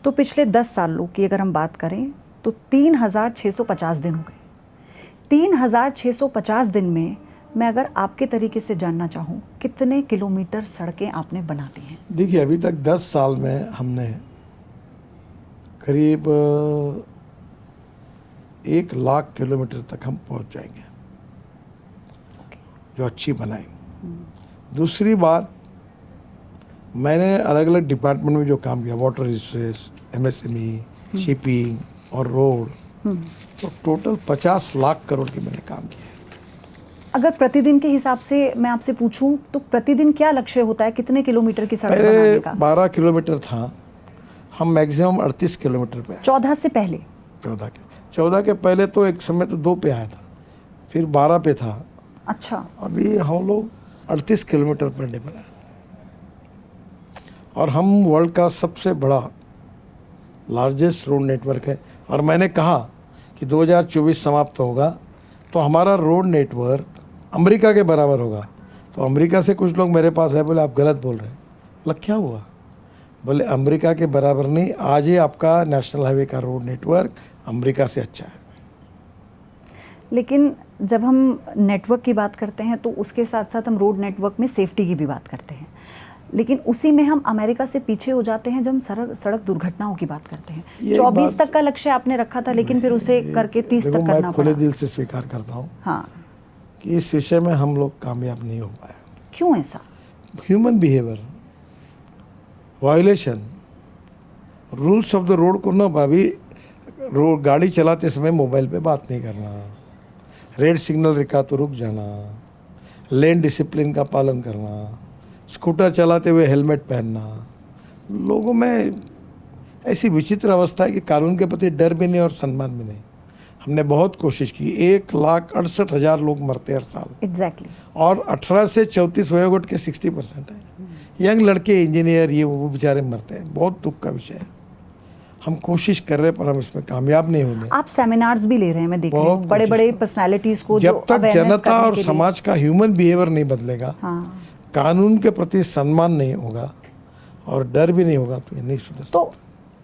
तो पिछले 10 सालों की अगर हम बात करें तो 3650 दिन हो गए। 3650 दिन में मैं अगर आपके तरीके से जानना चाहूँ, कितने किलोमीटर सड़कें आपने बना दी हैं? देखिए, अभी तक 10 साल में हमने करीब 1 लाख किलोमीटर तक हम पहुंच जाएंगे, जो अच्छी बनाएंगे। दूसरी बात, मैंने अलग अलग डिपार्टमेंट में जो काम किया, वाटर रिसोर्स, MSME, शिपिंग और रोड, तो टोटल 50 लाख करोड़ की मैंने काम किया है। अगर प्रतिदिन के हिसाब से मैं आपसे पूछूं तो प्रतिदिन क्या लक्ष्य होता है, कितने किलोमीटर की सड़क बनाने का? 12 किलोमीटर था, हम मैक्सिमम 38 किलोमीटर पे आए। 14 से पहले? 14 के पहले तो एक समय तो 2 पे आया था, फिर 12 पे था। अच्छा। अभी हम लोग 38 किलोमीटर पर डे पर हैं, और हम वर्ल्ड का सबसे बड़ा लार्जेस्ट रोड नेटवर्क है। और मैंने कहा कि 2024 समाप्त होगा तो हमारा रोड नेटवर्क अमेरिका के बराबर होगा। तो अमेरिका से कुछ लोग मेरे पास है, बोले आप गलत बोल रहे हैं। बोला क्या हुआ? बोले अमेरिका के बराबर नहीं, आज ही आपका नेशनल हाईवे का रोड नेटवर्क अमेरिका से अच्छा है। लेकिन जब हम नेटवर्क की बात करते हैं तो उसके साथ साथ हम रोड नेटवर्क में सेफ्टी की भी बात करते हैं, लेकिन उसी में हम अमेरिका से पीछे हो जाते हैं जब हम सड़क दुर्घटनाओं की बात करते हैं। 24 तक का लक्ष्य आपने रखा था, लेकिन फिर उसे करके 30 तक करना पड़ा। मैं खुले दिल से स्वीकार करता हूँ, हाँ, कि इस विषय में हम लोग कामयाब नहीं हो पाए। क्यों ऐसा? Human behaviour, violation, rules of the road को ना, अभी रोड गाड़ी चलाते समय मोबाइल पे बात नहीं करना, रेड सिग्नल दिखा तो रुक जाना, लेन डिसिप्लिन का पालन करना, स्कूटर चलाते हुए हेलमेट पहनना। लोगों में ऐसी विचित्र अवस्था है कि कानून के प्रति डर भी नहीं और सम्मान भी नहीं। हमने बहुत कोशिश की, 1,68,000 लोग मरते हर साल। एग्जैक्टली। और 18 से 34 वयोगुट के 60% है। यंग लड़के इंजीनियर ये वो बेचारे मरते हैं। बहुत दुख का विषय है। हम कोशिश कर रहे हैं पर हम इसमें कामयाब नहीं होंगे। आप सेमिनार्स भी ले रहे हैं, मैं देख रही हूँ, बड़े बड़े पर्सनालिटीज को। जब तक जनता और समाज का ह्यूमन बिहेवियर नहीं बदलेगा, हाँ, कानून के प्रति सम्मान नहीं होगा और डर भी नहीं होगा, तो ये नहीं सुधर सकता। तो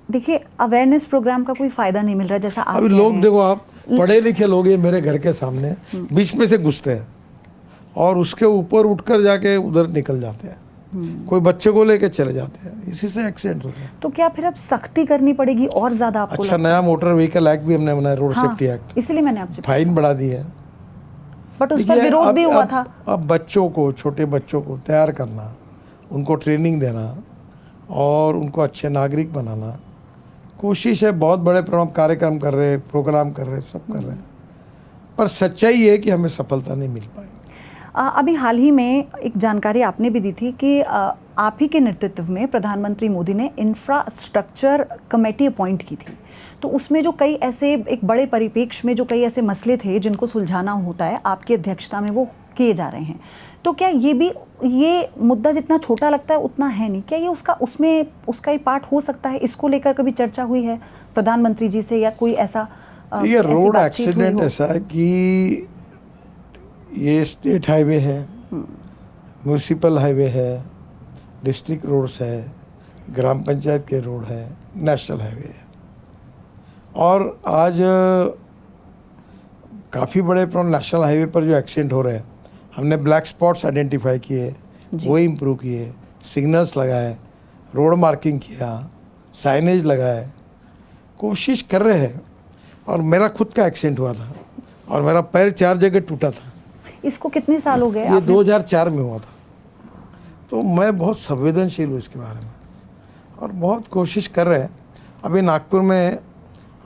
देखिए, अवेयरनेस प्रोग्राम का कोई फायदा नहीं मिल रहा, जैसा आप अभी लोग देखो, आप पढ़े लिखे लोग ये मेरे घर के सामने बीच में से घुसते हैं और उसके ऊपर उठकर जाके उधर निकल जाते हैं। कोई बच्चे को लेके चले जाते हैं, इसी से एक्सीडेंट होते हैं। तो क्या फिर अब सख्ती करनी पड़ेगी और ज्यादा आपको? अच्छा, नया मोटर व्हीकल एक्ट भी हमने बनाया, रोड सेफ्टी एक्ट, इसलिए मैंने आपसे फाइन बढ़ा दी है। बट उस पर विरोध भी हुआ था। अब बच्चों को, छोटे बच्चों को तैयार करना, उनको ट्रेनिंग देना और उनको अच्छे नागरिक बनाना, कोशिश है। बहुत बड़े कार्यक्रम कर रहे हैं, प्रोग्राम कर रहे हैं, सब कर रहे हैं, पर सच्चाई है कि हमें सफलता नहीं मिल पाई। अभी हाल ही में एक जानकारी आपने भी दी थी कि आप ही के नेतृत्व में प्रधानमंत्री मोदी ने इंफ्रास्ट्रक्चर कमेटी अपॉइंट की थी। तो उसमें जो कई ऐसे, एक बड़े परिप्रेक्ष्य में जो कई ऐसे मसले थे जिनको सुलझाना होता है, आपकी अध्यक्षता में वो किए जा रहे हैं। तो क्या ये मुद्दा जितना छोटा लगता है उतना है नहीं? क्या ये उसका ही पार्ट हो सकता है? इसको लेकर कभी चर्चा हुई है प्रधानमंत्री जी से, या कोई ऐसा? ये रोड एक्सीडेंट ऐसा है कि ये स्टेट हाईवे है, म्यूनिसिपल हाईवे है, डिस्ट्रिक्ट रोड्स है, ग्राम पंचायत के रोड है, नेशनल हाईवे है। और आज काफ़ी बड़े नेशनल हाईवे पर जो एक्सीडेंट हो रहे हैं, हमने ब्लैक स्पॉट्स आइडेंटिफाई किए, वो इम्प्रूव किए, सिग्नल्स लगाए, रोड मार्किंग किया, साइनेज लगाए, कोशिश कर रहे हैं। और मेरा खुद का एक्सीडेंट हुआ था और मेरा पैर 4 जगह टूटा था। इसको कितने साल हो गए? ये 2004 में हुआ था। तो मैं बहुत संवेदनशील हूँ इसके बारे में और बहुत कोशिश कर रहे हैं। अभी नागपुर में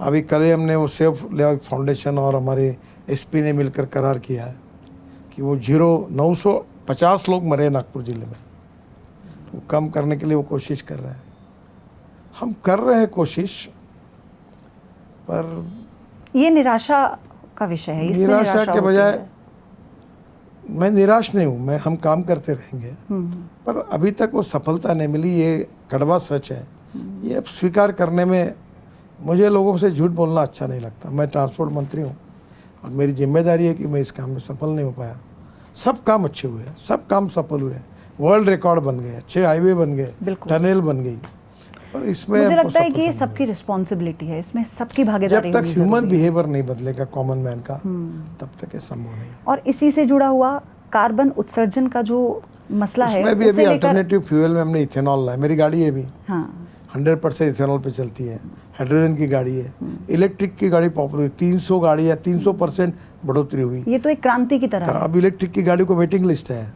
अभी कल ही हमने वो सेफ लाइफ फाउंडेशन और हमारे SP ने मिलकर करार किया है कि वो 950 लोग मरे नागपुर ज़िले में, तो कम करने के लिए वो कोशिश कर रहे हैं। हम कर रहे हैं कोशिश, पर ये निराशा का विषय है। निराशा के बजाय मैं निराश नहीं हूँ, हम काम करते रहेंगे, पर अभी तक वो सफलता नहीं मिली। ये कड़वा सच है। ये अब स्वीकार करने में मुझे लोगों से झूठ बोलना अच्छा नहीं लगता। मैं ट्रांसपोर्ट मंत्री हूँ और मेरी जिम्मेदारी है कि मैं इस काम में सफल नहीं हो पाया। सब काम अच्छे हुए हैं, सब काम सफल हुए हैं, वर्ल्ड रिकॉर्ड बन गए, अच्छे हाईवे बन गए, टनल बन गई, और इसमें मुझे हमको लगता है कि ये सफलता सबकी रिस्पॉन्सिबिलिटी है, इसमें सबकी मिलेगी। भागीदारी जब तक होनी ह्यूमन जरूरी है। बिहेवियर नहीं बदलेगा कॉमन मैन का, तब तक ये संभव नहीं है। और इसी से जुड़ा हुआ कार्बन उत्सर्जन का जो मसला है, उसमें भी अभी उसे लेकर अल्टरनेटिव फ्यूल में हमने इथेनॉल लाया। मेरी गाड़ी है भी हाँ 100% इथेनॉल पे चलती है, हाइड्रोजन की गाड़ी है, इलेक्ट्रिक की गाड़ी पॉपुलर हुई, 300 गाड़ी या 300% बढ़ोतरी हुई। ये तो एक क्रांति की तरह है। अब इलेक्ट्रिक की गाड़ी को वेटिंग लिस्ट है।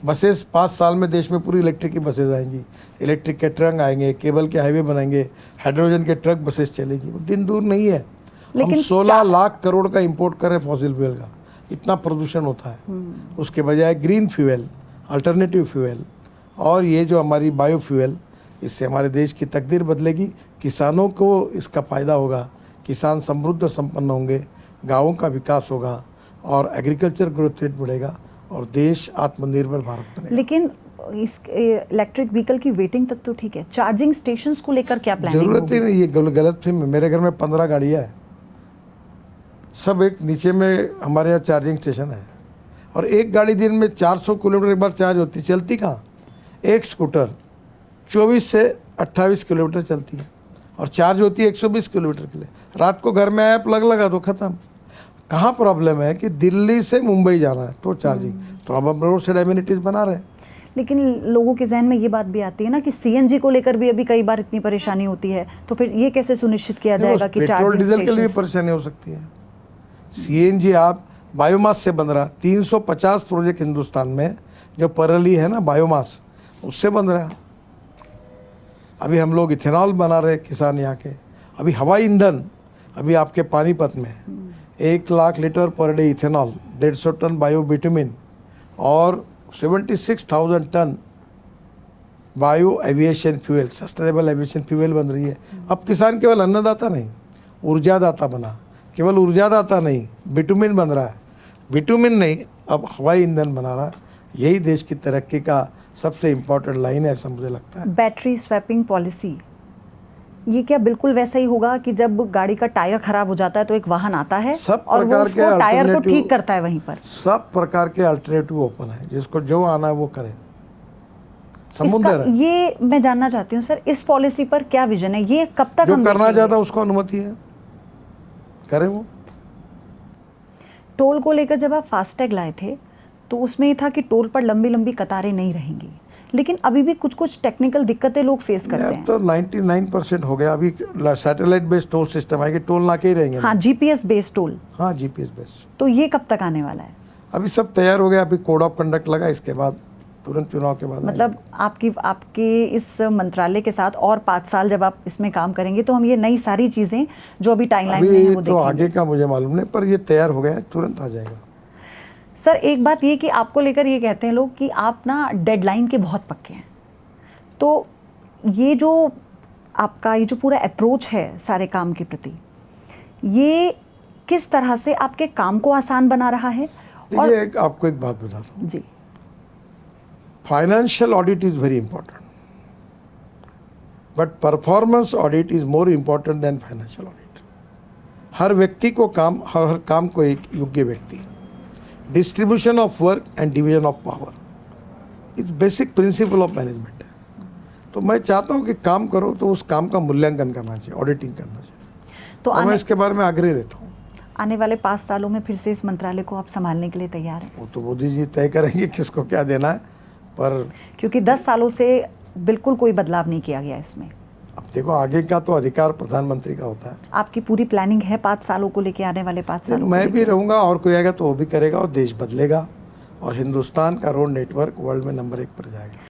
बसेस 5 साल में देश में पूरी इलेक्ट्रिक की बसेज आएंगी, इलेक्ट्रिक के ट्रक आएंगे, केबल के हाईवे बनाएंगे, हाइड्रोजन के ट्रक बसेस चलेगी। वो दिन दूर नहीं है। हम लेकिन 16 लाख करोड़ का इंपोर्ट कर रहे हैं फॉसिल फ्यूल का, इतना प्रदूषण होता है। उसके बजाय ग्रीन फ्यूल, अल्टरनेटिव फ्यूल और ये जो हमारी बायो फ्यूल, इससे हमारे देश की तकदीर बदलेगी। किसानों को इसका फ़ायदा होगा, किसान समृद्ध और संपन्न होंगे, गाँवों का विकास होगा और एग्रीकल्चर ग्रोथ रेट बढ़ेगा और देश आत्मनिर्भर भारत बनेगा। लेकिन इस इलेक्ट्रिक व्हीकल की वेटिंग तक तो ठीक है, चार्जिंग स्टेशंस को लेकर क्या प्लानिंग जरूरत ही नहीं, ये गलत फिल्म है। मेरे घर में 15 गाड़ियाँ हैं, सब एक नीचे में हमारे यहाँ चार्जिंग स्टेशन है और एक गाड़ी दिन में 400 किलोमीटर एक बार चार्ज होती, चलती कहाँ। एक स्कूटर 24 से 28 किलोमीटर चलती है और चार्ज होती है 120 किलोमीटर के लिए। रात को घर में आया प्लग लगा दो, खत्म। कहाँ प्रॉब्लम है कि दिल्ली से मुंबई जाना है तो चार्जिंग, तो अब हम रोड साइड एमिनिटीज बना रहे हैं। लेकिन लोगों के जहन में ये बात भी आती है ना कि सीएनजी को लेकर भी अभी कई बार इतनी परेशानी होती है, तो फिर ये कैसे सुनिश्चित किया जाएगा कि पेट्रोल डीजल के लिए भी स्टेशंस- परेशानी हो सकती है। सीएनजी आप बायोमास से बन रहा, 350 प्रोजेक्ट हिंदुस्तान में जो परली है ना बायोमास, उससे बन रहा है। अभी हम लोग इथेनॉल बना रहे किसान यहाँ के। अभी हवाई ईंधन, अभी आपके पानीपत में 1 lakh litre per day ethanol, 150 tonne bio bitumen और 76,000 tonne bio aviation fuel, sustainable aviation fuel बन रही है। अब किसान केवल अन्नदाता नहीं, ऊर्जादाता बना। केवल ऊर्जादाता नहीं, बिटुमिन बन रहा है। बिटुमिन नहीं, अब हवाई ईंधन बना रहा है। यही देश की तरक्की का सबसे इम्पोर्टेंट लाइन है, ऐसा मुझे लगता है। बैटरी स्वैपिंग पॉलिसी, ये क्या बिल्कुल वैसा ही होगा कि जब गाड़ी का टायर खराब हो जाता है तो एक वाहन आता है सब और वो प्रकार के उसको टायर को alternative- ठीक करता है वहीं पर? सब प्रकार के अल्टरनेटिव ओपन है, जिसको जो आना है वो करें। समुद्र इसका है, ये मैं जानना चाहती हूँ सर, इस पॉलिसी पर क्या विजन है, ये कब तक जो हम करना देखेंगे? चाहता है उसको अनुमति है, करें वो। टोल को लेकर जब आप फास्टैग लाए थे तो उसमें ये था कि टोल पर लंबी लंबी कतारें नहीं रहेंगी, लेकिन अभी भी कुछ कुछ टेक्निकल दिक्कतें लोग फेस करते अब हैं। तो 99% हो गया। अभी सैटेलाइट बेस्ड टोल सिस्टम आएगी, टोल नाके ही रहेंगे। हाँ, जीपीएस बेस्ड टोल, हाँ, जीपीएस बेस्ड। तो ये कब तक आने वाला है? अभी सब तैयार हो गया। अभी कोड ऑफ कंडक्ट लगा, इसके बाद तुरंत चुनाव के बाद मतलब आपके इस मंत्रालय के साथ और 5 साल जब आप इसमें काम करेंगे तो हम ये नई सारी चीजें जो अभी टाइमलाइन में है अभी वो तो देखेंगे। आगे का मुझे मालूम नहीं, पर ये तैयार हो गया है, तुरंत आ जाएगा। सर एक बात ये कि आपको लेकर ये कहते हैं लोग कि आप ना डेडलाइन के बहुत पक्के हैं, तो ये जो आपका ये जो पूरा अप्रोच है सारे काम के प्रति, ये किस तरह से आपके काम को आसान बना रहा है? और देखिए, आपको एक बात बताता हूँ। जी, financial audit is very important, but performance audit is more important than financial audit. हर व्यक्ति को काम, हर काम को एक योग्य व्यक्ति, distribution of work and division of power is basic principle of management है। तो मैं चाहता हूँ कि काम करो तो उस काम का मूल्यांकन करना चाहिए, ऑडिटिंग करना चाहिए। तो और मैं इसके बारे में आग्रह रहता हूँ। आने वाले 5 सालों में फिर से इस मंत्रालय को आप संभालने के लिए तैयार हैं? वो तो मोदी जी तय करेंगे किसको क्या देना है, पर क्योंकि 10 सालों से बिल्कुल कोई बदलाव नहीं किया गया इसमें। अब देखो, आगे का तो अधिकार प्रधानमंत्री का होता है। आपकी पूरी प्लानिंग है 5 सालों को लेके, आने वाले 5 सालों को मैं लेके? भी रहूँगा और कोई आएगा तो वो भी करेगा और देश बदलेगा और हिंदुस्तान का रोड नेटवर्क वर्ल्ड में नंबर 1 पर जाएगा।